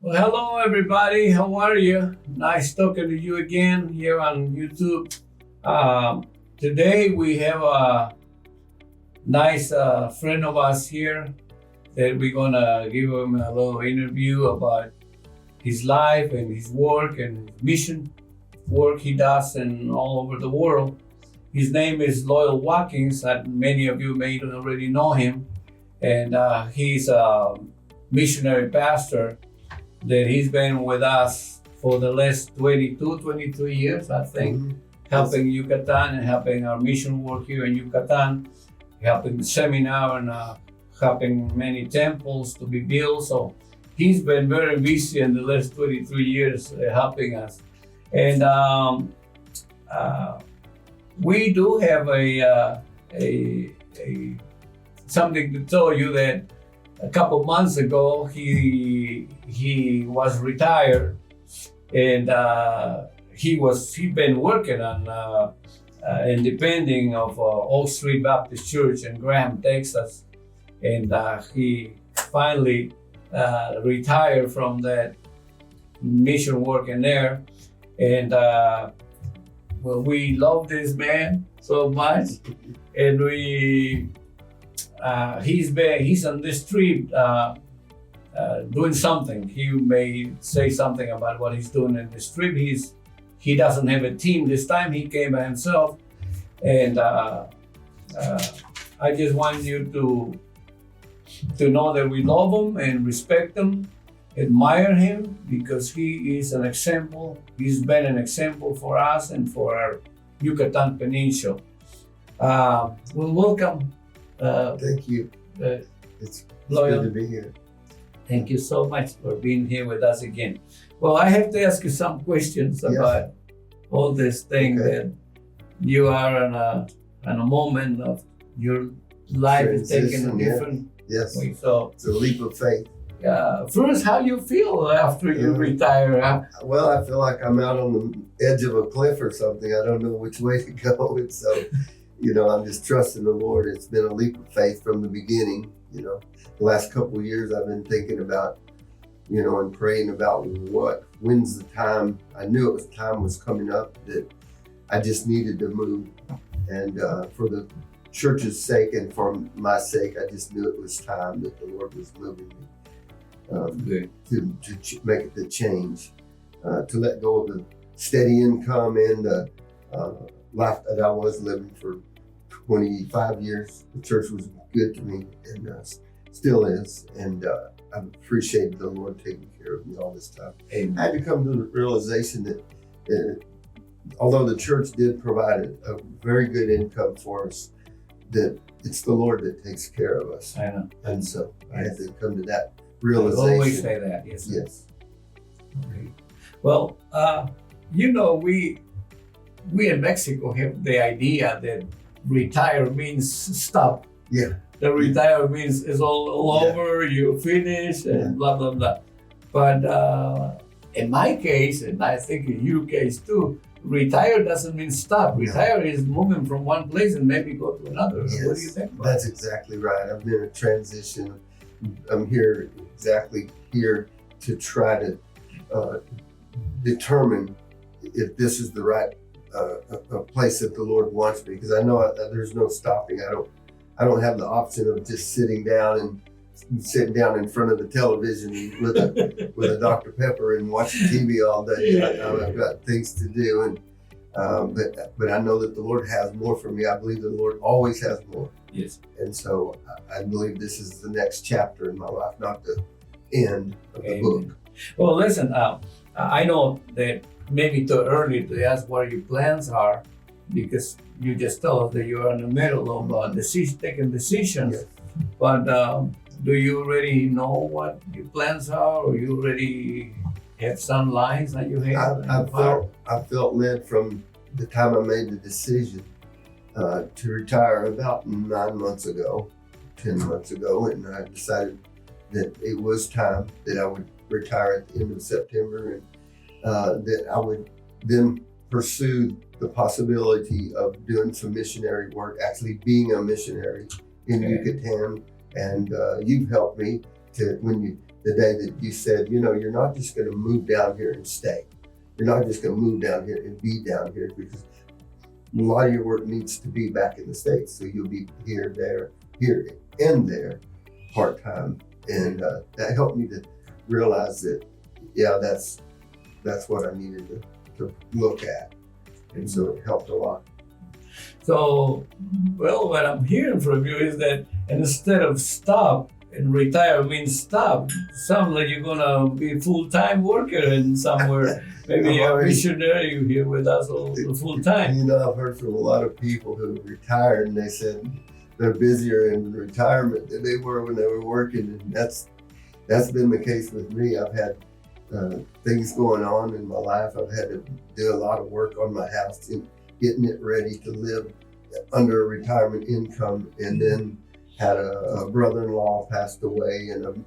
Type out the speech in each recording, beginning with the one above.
Well, hello everybody. How are you? Nice talking to you again here on YouTube. Today we have a nice friend of us here that we're gonna give him a little interview about his life and his work and his mission work he does in all over the world. His name is Loyall Watkins, and many of you may already know him. And he's a missionary pastor that he's been with us for the last 23 years, I think, helping Yucatan and helping our mission work here in Yucatan, helping the seminar and helping many temples to be built. So he's been very busy in the last 23 years helping us. And we do have a something to tell you that a couple months ago, he was retired, and he'd been working on independent of Oak Street Baptist Church in Graham, Texas, and he finally retired from that mission work in there. And well, we love this man so much, and he's on the street doing something. He may say something about what he's doing in the street. He doesn't have a team this time. He came by himself, and I just want you to know that we love him and respect him, admire him, because he is an example. He's been an example for us and for our Yucatan Peninsula. Well, welcome. Thank you. It's Loyall. good to be here. Thank you so much for being here with us again. Well, I have to ask you some questions about all this thing that you are in a moment of your life is taking a different way. So it's a leap of faith. First, how you feel after you retire? Well, I feel like I'm out on the edge of a cliff or something. I don't know which way to go. And so, I'm just trusting the Lord. It's been a leap of faith from the beginning. The last couple of years I've been thinking about, and praying about when's the time. I knew time was coming up that I just needed to move. And for the church's sake and for my sake, I just knew it was time that the Lord was moving me to make the change, to let go of the steady income and the life that I was living for 25 years. The church was good to me and still is. And I've appreciated the Lord taking care of me all this time. Amen. I had to come to the realization that although the church did provide a very good income for us, that it's the Lord that takes care of us. I know. And so I had to come to that realization. I always say that, yes. Yes. Okay. Well, we in Mexico have the idea that retire means stop. Yeah. The retire means it's all over, you finish, and blah, blah, blah. But in my case, and I think in your case too, retire doesn't mean stop. Retire is moving from one place and maybe go to another. Yes. What do you think about That's exactly right. I've been in a transition. I'm here to try to determine if this is the right place that the Lord wants me, because I know there's no stopping. I don't have the option of just sitting down in front of the television with a Dr. Pepper and watching TV all day. I've got things to do, and but I know that the Lord has more for me. I believe the Lord always has more. Yes. And so I believe this is the next chapter in my life, not the end of the book. Well, listen, I know that maybe too early to ask what your plans are, because you just told us that you're in the middle of taking decisions. Yes. But do you already know what your plans are, or you already have some lines that you have? I felt led from the time I made the decision to retire about 10 months ago, and I decided that it was time that I would retire at the end of September, and that I would then pursue the possibility of doing some missionary work, actually being a missionary in Yucatan. And you've helped me to, when the day that you said, you're not just going to move down here and stay. You're not just going to move down here and be down here, because a lot of your work needs to be back in the States. So you'll be here, there, and there, part-time. And that helped me to realize that, that's what I needed to look at. And so it helped a lot. So, well, what I'm hearing from you is that instead of stop and retire means stop, sounds like you're gonna be a full-time worker in somewhere. Maybe a missionary here with us full-time. I've heard from a lot of people who retired, and they said they're busier in retirement than they were when they were working, and that's been the case with me. I've had things going on in my life. I've had to do a lot of work on my house and getting it ready to live under a retirement income, and then had a brother-in-law passed away, and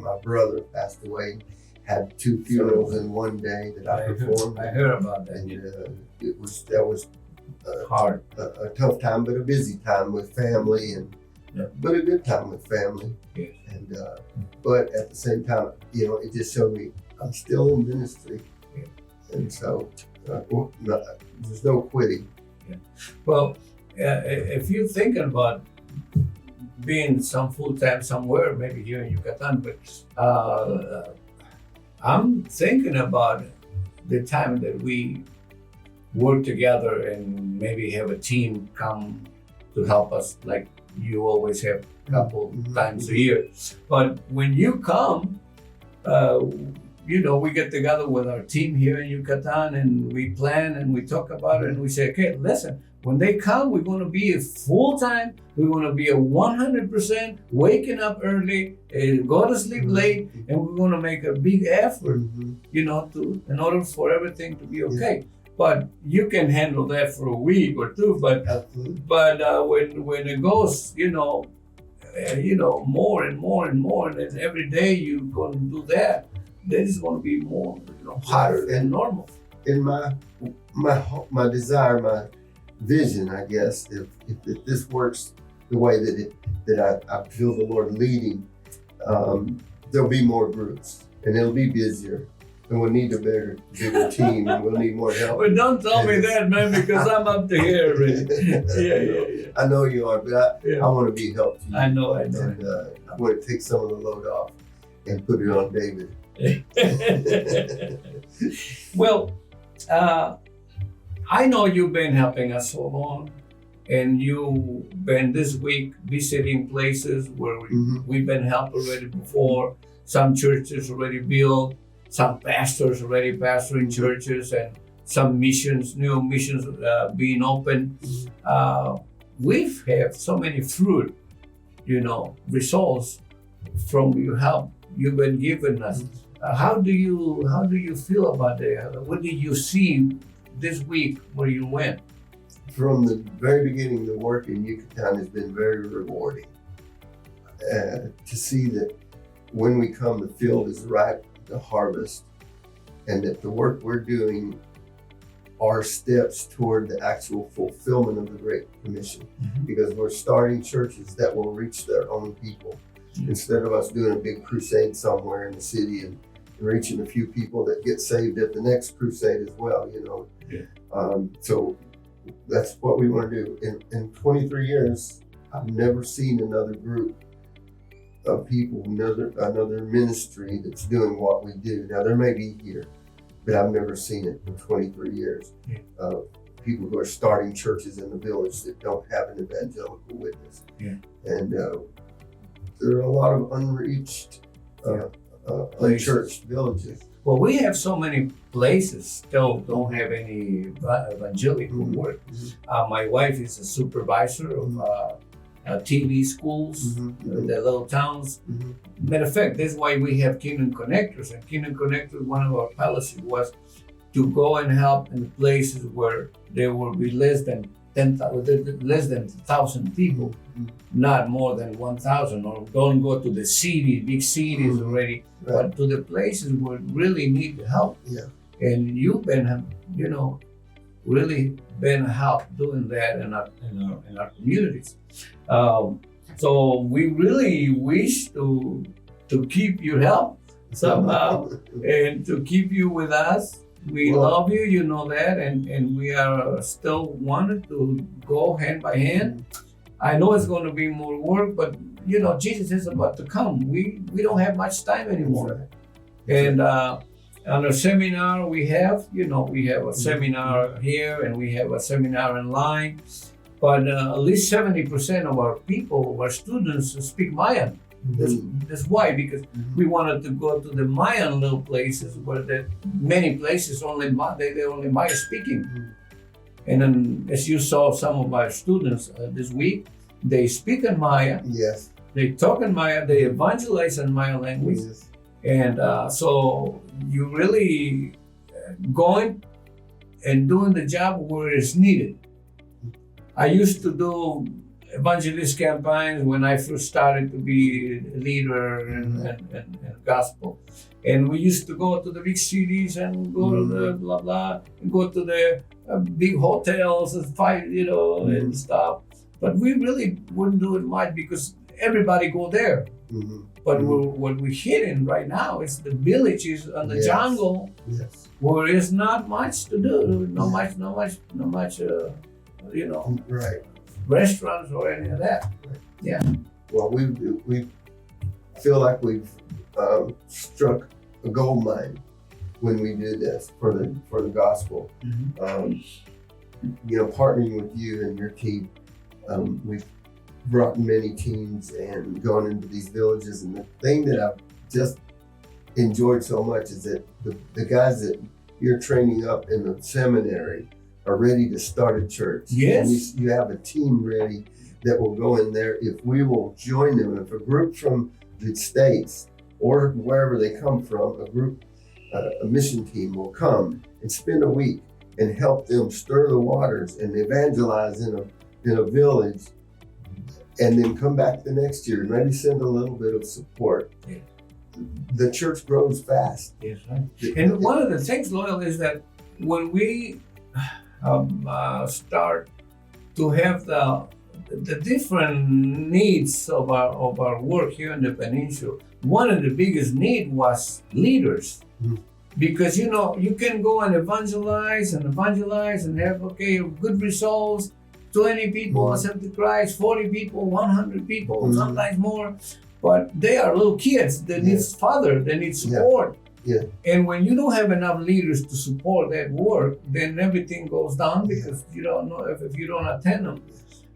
my brother passed away. Had 2 funerals in one day that I performed. I heard about that. And that was hard, a tough time, but a busy time with family, and but a good time with family. Yes. And but at the same time, it just showed me I'm still in ministry, and so there's no quitting. Yeah. Well, if you're thinking about being some full-time somewhere, maybe here in Yucatan, but I'm thinking about the time that we work together and maybe have a team come to help us, like you always have a couple times a year. But when you come, we get together with our team here in Yucatan, and we plan and we talk about it, and we say, okay, listen, when they come, we're going to be a full-time, we're going to be a 100%, waking up early, go to sleep late, and we're going to make a big effort, in order for everything to be okay. Yeah. But you can handle that for a week or two, but when it goes, more and more and more, and then every day you're going to do that, then it's going to be more, harder than normal. In my desire, my vision, I guess, if this works the way that I feel the Lord leading, there'll be more groups, and it'll be busier, and we'll need a bigger team, and we'll need more help. But don't tell me that, man, because I'm up to here already. Yeah. I know you are, but I want to be helped. I know. And I want to take some of the load off and put it on David. Well, I know you've been helping us so long, and you've been this week visiting places where we've been helped already before. Some churches already built, some pastors already pastoring churches, and some new missions being open. We've had so many fruit, results from your help you've been giving us. How do you feel about that? What did you see this week where you went? From the very beginning, the work in Yucatan has been very rewarding. To see that when we come, the field is ripe to harvest, and that the work we're doing are steps toward the actual fulfillment of the Great Commission, because we're starting churches that will reach their own people. Instead of us doing a big crusade somewhere in the city and reaching a few people that get saved at the next crusade as well, So that's what we want to do. In 23 years, I've never seen another group of people, another ministry that's doing what we do. Now, there may be here, but I've never seen it in 23 years. People who are starting churches in the village that don't have an evangelical witness. And there are a lot of unreached, unchurched villages. Well, we have so many places still don't have any evangelical work. My wife is a supervisor of TV schools, the little towns. Matter of fact, that's why we have Kingdom Connectors. And Kingdom Connectors, one of our policies was to go and help in places where there will be less than 1,000 people, not more than 1,000, or don't go to the big cities already, but to the places where really need help. And you've been, really been help doing that in our communities. So we really wish to to keep your help somehow and to keep you with us. We love you, you know that, and we are still wanted to go hand by hand. I know it's going to be more work, but you know, Jesus is about to come. We don't have much time anymore. And on a seminar we have a seminar here and we have a seminar online, but at least 70% of our people, our students, speak Mayan. That's why, because we wanted to go to the Mayan little places where many places they're only Maya speaking. And then, as you saw, some of our students this week, they speak in Maya. Yes. They talk in Maya. They evangelize in Maya language. Yes. And so you really going and doing the job where it's needed. I used to do evangelist campaigns when I first started to be a leader and gospel. And we used to go to the big cities and go to the blah, blah, and go to the big hotels and fight, and stuff. But we really wouldn't do it much because everybody go there. But what we're hitting right now is the villages and the jungle where there's not much to do, not much, Right. restaurants or any of that. Right. Yeah. Well, we feel like we've struck a gold mine when we do this for the gospel. Partnering with you and your team, we've brought many teams and gone into these villages. And the thing that I've just enjoyed so much is that the guys that you're training up in the seminary are ready to start a church. Yes. And you have a team ready that will go in there if we will join them. If a group from the States or wherever they come from, a mission team will come and spend a week and help them stir the waters and evangelize in a village, and then come back the next year and maybe send a little bit of support. Yeah. The church grows fast. Yes, right. And one of the things, Loyall, is that when we start to have the different needs of our work here in the peninsula, one of the biggest need was leaders. Because you can go and evangelize and have good results. 20 people accepted Christ, 40 people, 100 people, sometimes more. But they are little kids. They need father. They need support. Yeah. And when you don't have enough leaders to support that work, then everything goes down because you don't know if you don't attend them.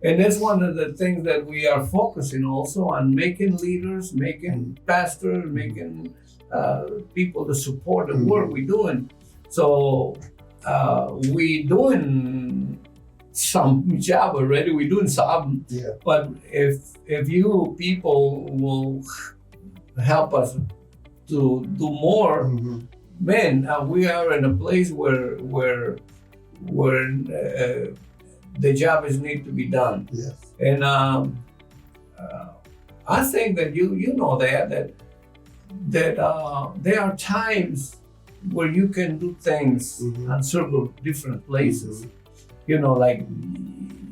And that's one of the things that we are focusing also on, making leaders, making pastors, making people to support the work we're doing. So we doing some job already. We're doing some, but if you people will help us to do more, man, we are in a place where the job is need to be done. Yes. And I think that you know that there are times where you can do things on several different places. Like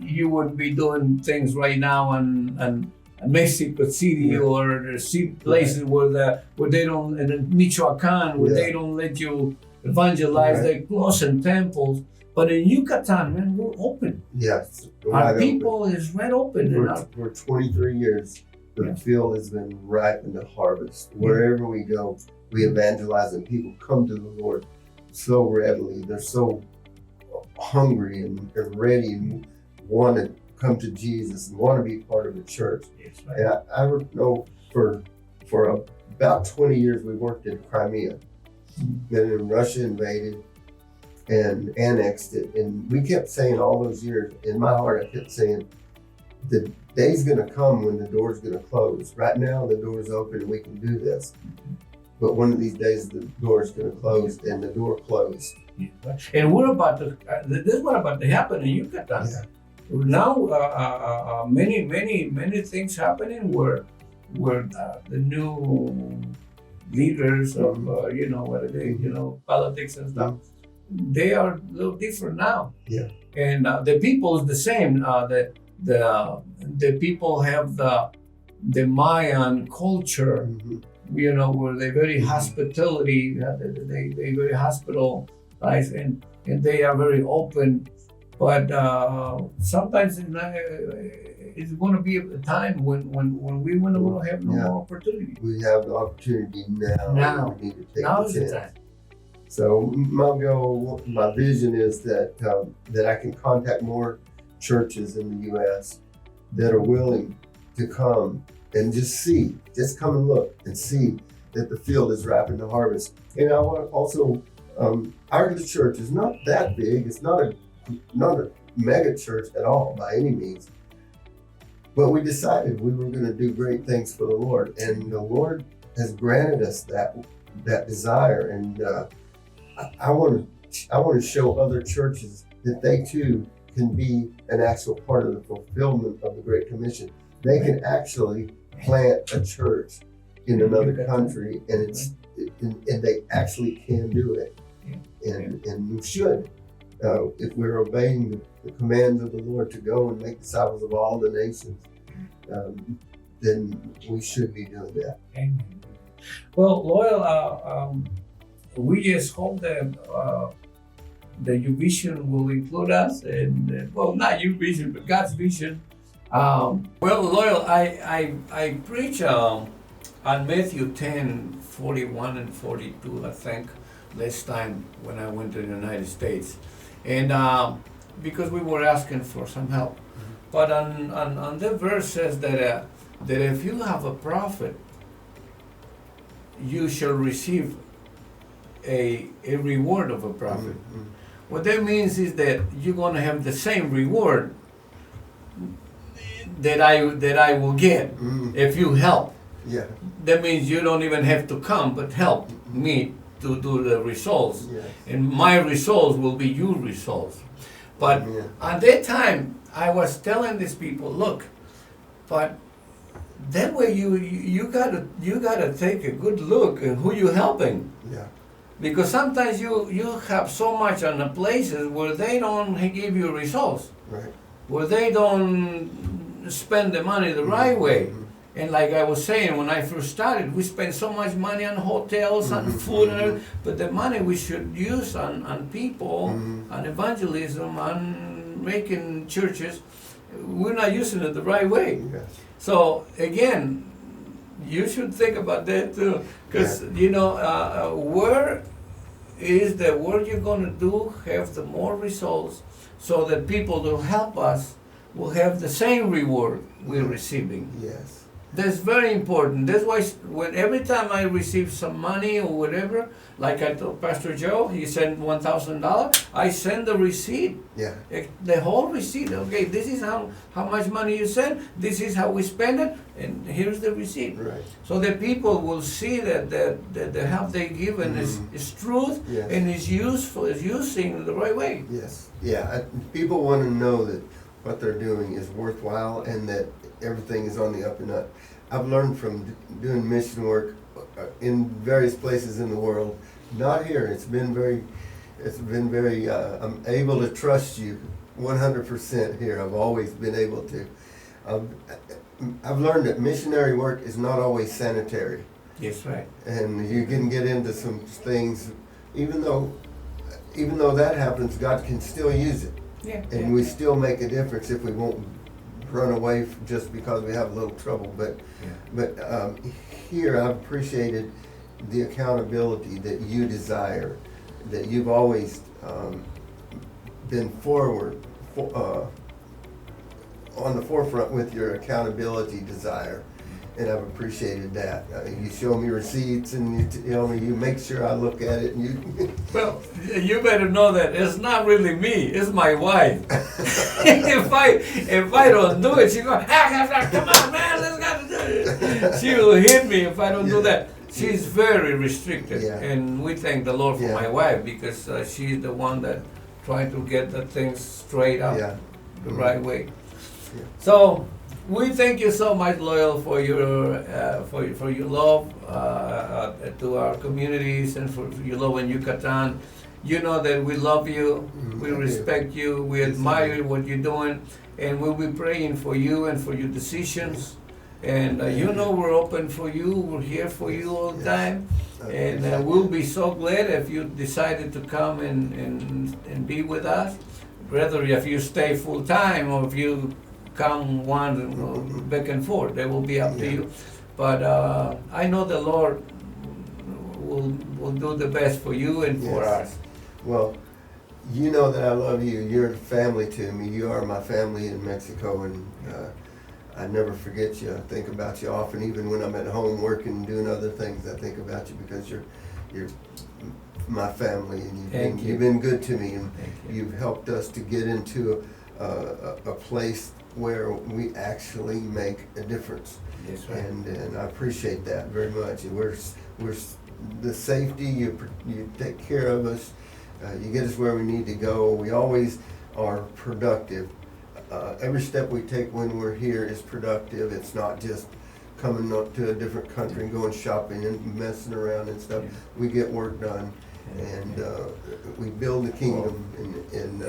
you would be doing things right now in Mexico City or the places where they don't, in Michoacan, where they don't let you evangelize, they close in temples. But in Yucatan, man, we're open. Yes. Our people is right open. For 23 years, the field has been ripe in the harvest. Wherever we go, we evangelize and people come to the Lord so readily. They're so hungry and ready and want to come to Jesus and want to be part of the church. Yes, right. And I know for about 20 years we worked in Crimea. Then Russia invaded and annexed it. And we kept saying all those years, in my heart, I kept saying, the day's going to come when the door's going to close. Right now, the door's open and we can do this. But one of these days, the door's going to close, and the door closed. And we're about to, this is what about to happen in Yucatan. Yeah. Now, many things happening where the new leaders of, what are they, politics and stuff, they are a little different now. Yeah. And the people is the same. The people have the Mayan culture where they're very hospitality, they very hospitalized, and they are very open. But sometimes it's going to be a time when we will have no more opportunity. We have the opportunity now. Now. We need to take Now is the the chance. time. So my goal, my vision is that I can contact more churches in the U.S. that are willing to come and just come and look and see that the field is ripe in the harvest. And I want to also, our church is not that big. It's not a mega church at all by any means. But we decided we were going to do great things for the Lord, and the Lord has granted us that desire. And I want to show other churches that they too can be an actual part of the fulfillment of the Great Commission. They can actually plant a church in another country, and and they actually can do it, and we should. If we're obeying the commands of the Lord to go and make disciples of all the nations, then we should be doing that. Amen. Well, Loyal, we just hope that your vision will include us, and not your vision, but God's vision. Well, Loyal, I preach on Matthew 10:41 and 42, I think, last time when I went to the United States. And because we were asking for some help. But on the verse says that if you have a prophet, you shall receive a reward of a prophet. Mm-hmm. What that means is that you're going to have the same reward that I will get if you help. Yeah. That means you don't even have to come, but help me to do the results. Yes. And my results will be your results. But at that time, I was telling these people, look, but that way you gotta take a good look at who you're helping. Yeah. Because sometimes you have so much on the places where they don't give you results. Right. Where they don't spend the money the right way. And like I was saying, when I first started, we spent so much money on hotels, on food, and everything, but the money we should use on people, on evangelism, on making churches, we're not using it the right way. Yes. So again, you should think about that too, because where is the work you're going to do have the more results, so that people who help us will have the same reward we're receiving. Yes. That's very important. That's why when every time I receive some money or whatever, like I told Pastor Joe, he sent $1,000. I send the receipt. Yeah. The whole receipt. Okay, this is how much money you sent. This is how we spend it, and here's the receipt. Right. So that people will see that the help they given is truth, Yes. and is useful, is using the right way. Yes. Yeah. People want to know that what they're doing is worthwhile and that everything is on the up and up. I've learned from doing mission work in various places in the world. Not here. It's been very. I'm able to trust you 100% here. I've always been able to. I've learned that missionary work is not always sanitary. Yes, right. And you can get into some things, even though that happens, God can still use it. Yeah. And we still make a difference if we won't run away just because we have a little trouble. But here I've appreciated the accountability that you desire, that you've always been on the forefront with your accountability desire. And I've appreciated that. You show me receipts and you tell me, you make sure I look at it, and you. Well, you better know that it's not really me. It's my wife. if I don't do it, she goes, come on, man, let's gotta do it. She will hit me if I don't do that. She's very restricted, and we thank the Lord for my wife, because she's the one that trying to get the things straight up the right way. Yeah. So. We thank you so much, Loyal, for your love to our communities, and for your love in Yucatan. You know that we love you, we respect you, we admire what you're doing, and we'll be praying for you and for your decisions. And you know we're open for you. We're here for you all the time. And we'll be so glad if you decided to come and be with us. Whether if you stay full time or if you come one back and forth, that will be up to you. But I know the Lord will do the best for you and for us. Well, you know that I love you. You're family to me. You are my family in Mexico, and I never forget you. I think about you often, even when I'm at home working and doing other things. I think about you because you're my family, and you've been good to me, and you've helped us to get into a place where we actually make a difference. That's right. And I appreciate that very much. And we're the safety, you take care of us, you get us where we need to go. We always are productive. Every step we take when we're here is productive. It's not just coming up to a different country and going shopping and messing around and stuff. We get work done, and we build the kingdom, and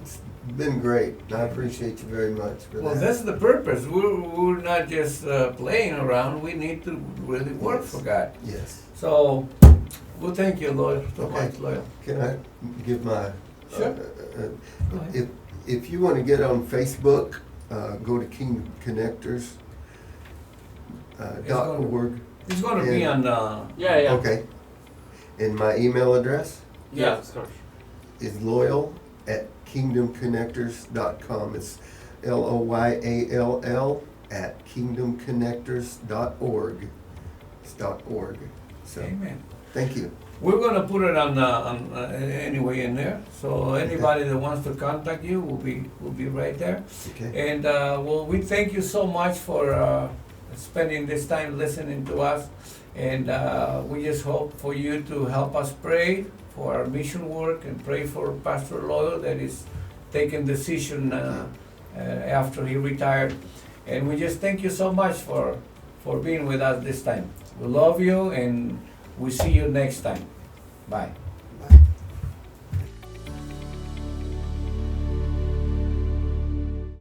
it's been great. And I appreciate you very much for Well, that. that's the purpose. We're not just playing around. We need to really work for God. Yes. So, well, thank you, Loyal. Okay. Loyal. Can I give my? Sure. Go ahead. If you want to get on Facebook, go to Kingdom Connectors. .org. It's going to be on. Yeah. Okay. And my email address Yeah, of course. is loyal@kingdomconnectors.com. It's LOYALL @kingdomconnectors.org. It's .org. So Amen. thank you. We're going to put it on anyway in there. So anybody that wants to contact you will be right there. Okay. And well, we thank you so much for spending this time listening to us. And we just hope for you to help us pray for our mission work and pray for Pastor Loyal that is taking decision after he retired. And we just thank you so much for being with us this time. We love you, and we see you next time. Bye.